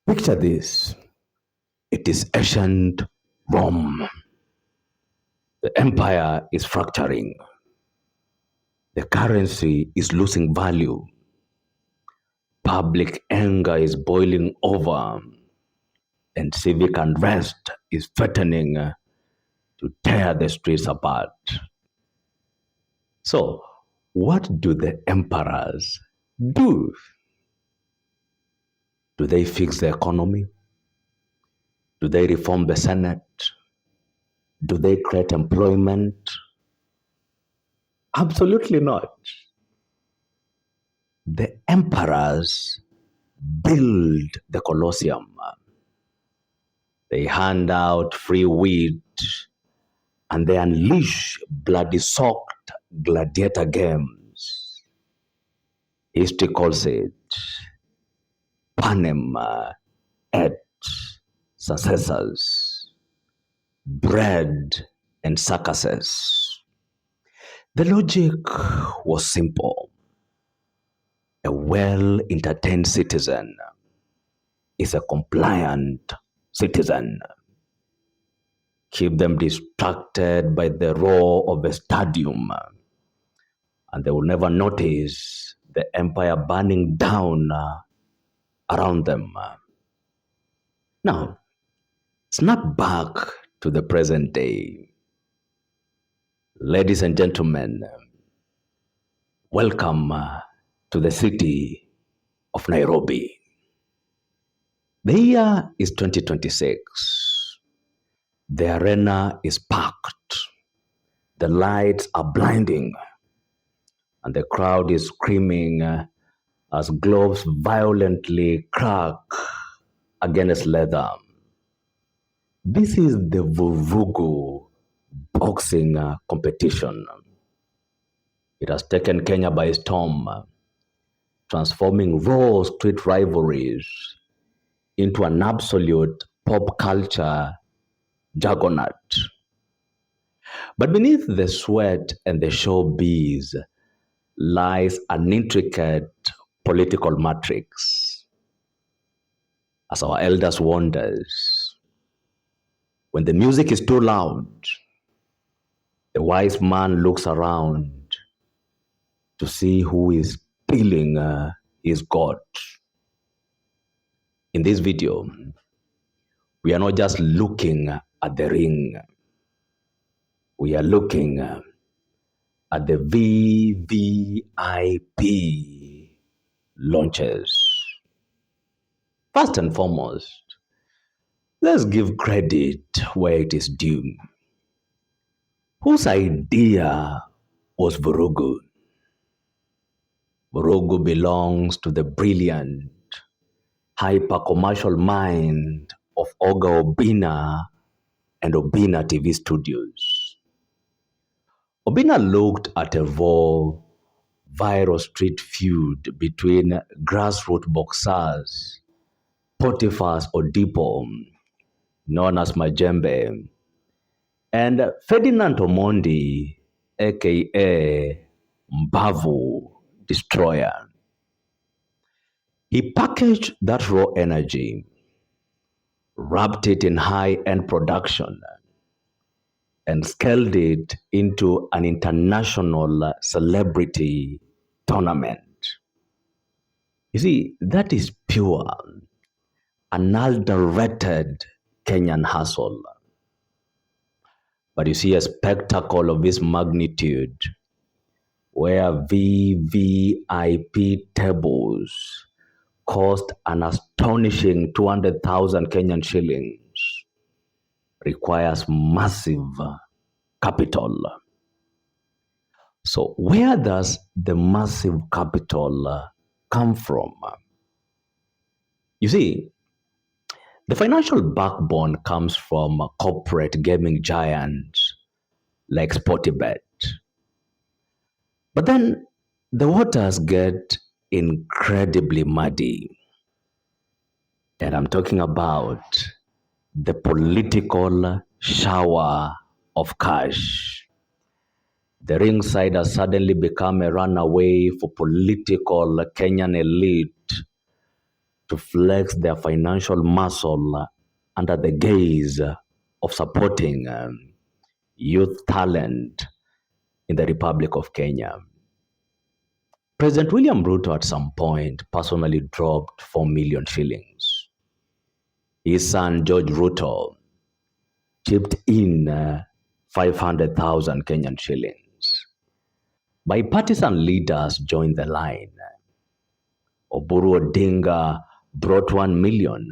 Picture this. It is ancient Rome. The empire is fracturing. The currency is losing value. Public anger is boiling over. And civic unrest is threatening to tear the streets apart. So, what do the emperors do? Do they fix the economy? Do they reform the Senate? Do they create employment? Absolutely not. The emperors build the Colosseum. They hand out free wheat and they unleash bloody-soaked gladiator games. History calls it panem et successors, bread and circuses. The logic was simple. A well-entertained citizen is a compliant citizen. Keep them distracted by the roar of a stadium, and they will never notice the empire burning down around them. Now, snap back to the present day. Ladies and gentlemen, welcome to the city of Nairobi. The year is 2026. The arena is packed. The lights are blinding. And the crowd is screaming as gloves violently crack against leather. This is the Vurugu boxing competition. It has taken Kenya by storm, transforming raw street rivalries into an absolute pop culture juggernaut. But beneath the sweat and the showbiz lies an intricate political matrix. As our elders warned us, when the music is too loud, the wise man looks around to see who is stealing his God. In this video, we are not just looking at the ring. We are looking at the VVIP launches. First and foremost, let's give credit where it is due. Whose idea was Vurugu? Vurugu belongs to the brilliant, hyper-commercial mind of Oga Obina and Obina TV Studios. Obina looked at a raw, viral street feud between grassroots boxers, Potiphar's Odipo, known as Majembe, and Ferdinand Omondi, aka Mbavu Destroyer. He packaged that raw energy, wrapped it in high-end production, and scaled it into an international celebrity tournament. You see, that is pure, unadulterated Kenyan hustle. But you see a spectacle of this magnitude where VVIP tables cost an astonishing 200,000 Kenyan shillings, requires massive capital. So where does the massive capital come from? You see, the financial backbone comes from corporate gaming giants like Sportybet. But then the waters get incredibly muddy. And I'm talking about the political shower of cash. The ringside has suddenly become a runaway for political Kenyan elite to flex their financial muscle under the gaze of supporting youth talent in the Republic of Kenya. President William Ruto at some point personally dropped 4 million shillings. His son George Ruto chipped in 500,000 Kenyan shillings. Bipartisan leaders joined the line. Oburu Odinga brought 1 million.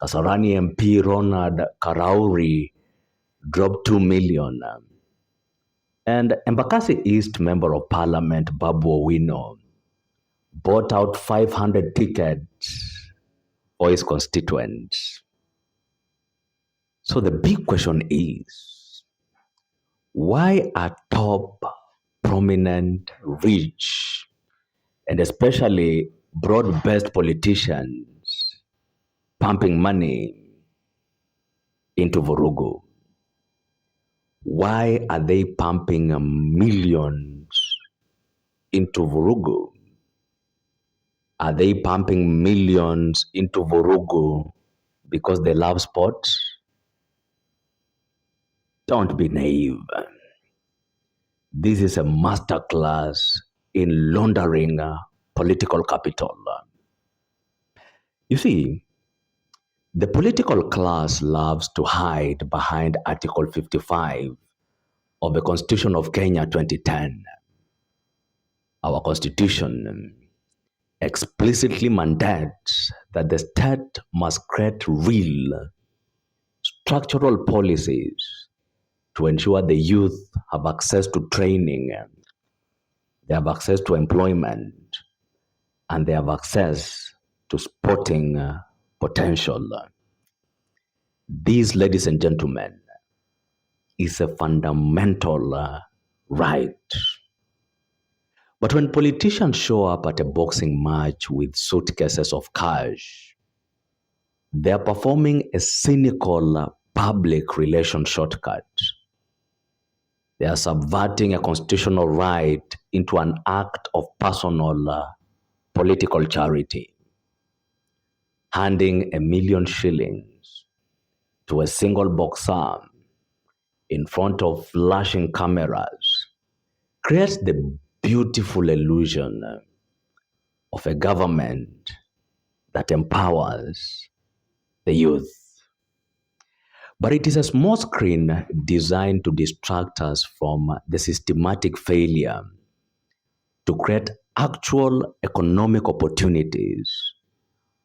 Kasarani MP Ronald Karauri dropped 2 million. And Embakasi East Member of Parliament Babu Owino bought out 500 tickets for his constituents. So the big question is, why are top, prominent, rich, and especially broad-based politicians pumping money into Vurugu? Why are they pumping millions into Vurugu? Are they pumping millions into Vurugu because they love sports? Don't be naive. This is a masterclass in laundering political capital. You see, the political class loves to hide behind Article 55 of the Constitution of Kenya 2010. Our Constitution explicitly mandates that the state must create real structural policies to ensure the youth have access to training, they have access to employment, and they have access to sporting potential. This, ladies and gentlemen, is a fundamental right. But when politicians show up at a boxing match with suitcases of cash, they are performing a cynical public relations shortcut. They are subverting a constitutional right into an act of personal political charity. Handing 1 million shillings to a single boxer in front of flashing cameras creates the beautiful illusion of a government that empowers the youth. But it is a small screen designed to distract us from the systematic failure to create actual economic opportunities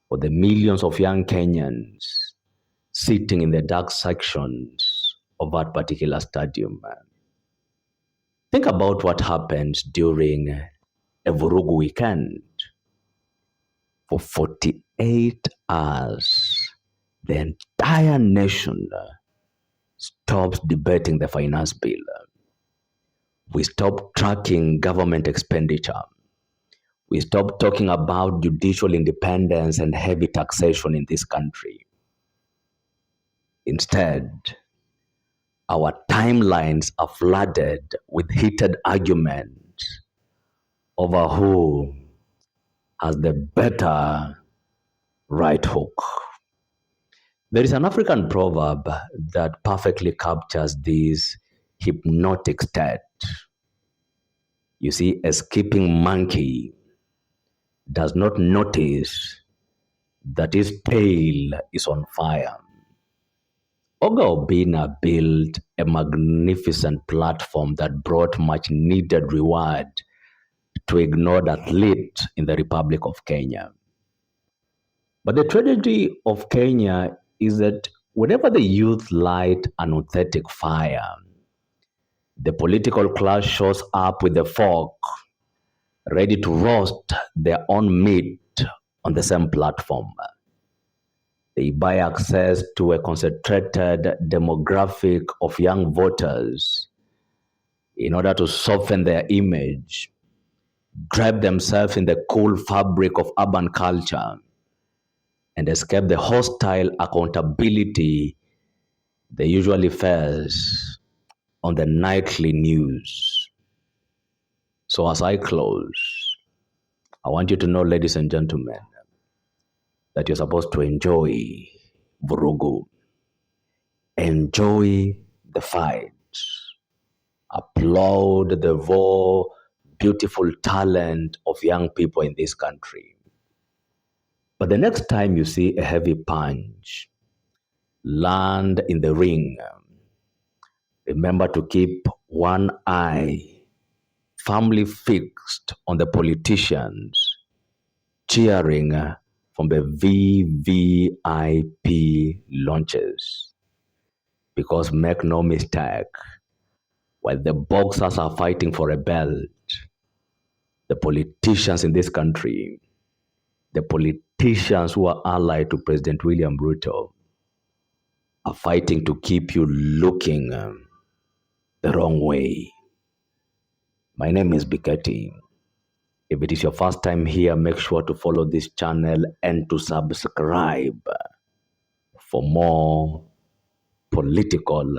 for the millions of young Kenyans sitting in the dark sections of that particular stadium. Think about what happens during a Vurugu weekend. For 48 hours, the entire nation stops debating the finance bill. We stop tracking government expenditure. We stop talking about judicial independence and heavy taxation in this country. Instead, our timelines are flooded with heated arguments over who has the better right hook. There is an African proverb that perfectly captures this hypnotic state. You see, a skipping monkey does not notice that his tail is on fire. Oga Obinna built a magnificent platform that brought much needed reward to ignored athletes in the Republic of Kenya. But the tragedy of Kenya is that whenever the youth light an authentic fire, the political class shows up with a fork, ready to roast their own meat on the same platform. They buy access to a concentrated demographic of young voters in order to soften their image, drape themselves in the cool fabric of urban culture, and escape the hostile accountability they usually face on the nightly news. So as I close, I want you to know, ladies and gentlemen, that you're supposed to enjoy Vurugu. Enjoy the fight. Applaud the raw, beautiful talent of young people in this country. But the next time you see a heavy punch land in the ring, remember to keep one eye firmly fixed on the politicians cheering from the VVIP launches. Because make no mistake, while the boxers are fighting for a belt, the politicians in this country, the politicians who are allied to President William Ruto, are fighting to keep you looking the wrong way. My name is Biketi. If it is your first time here, make sure to follow this channel and to subscribe for more political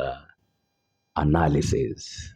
analysis.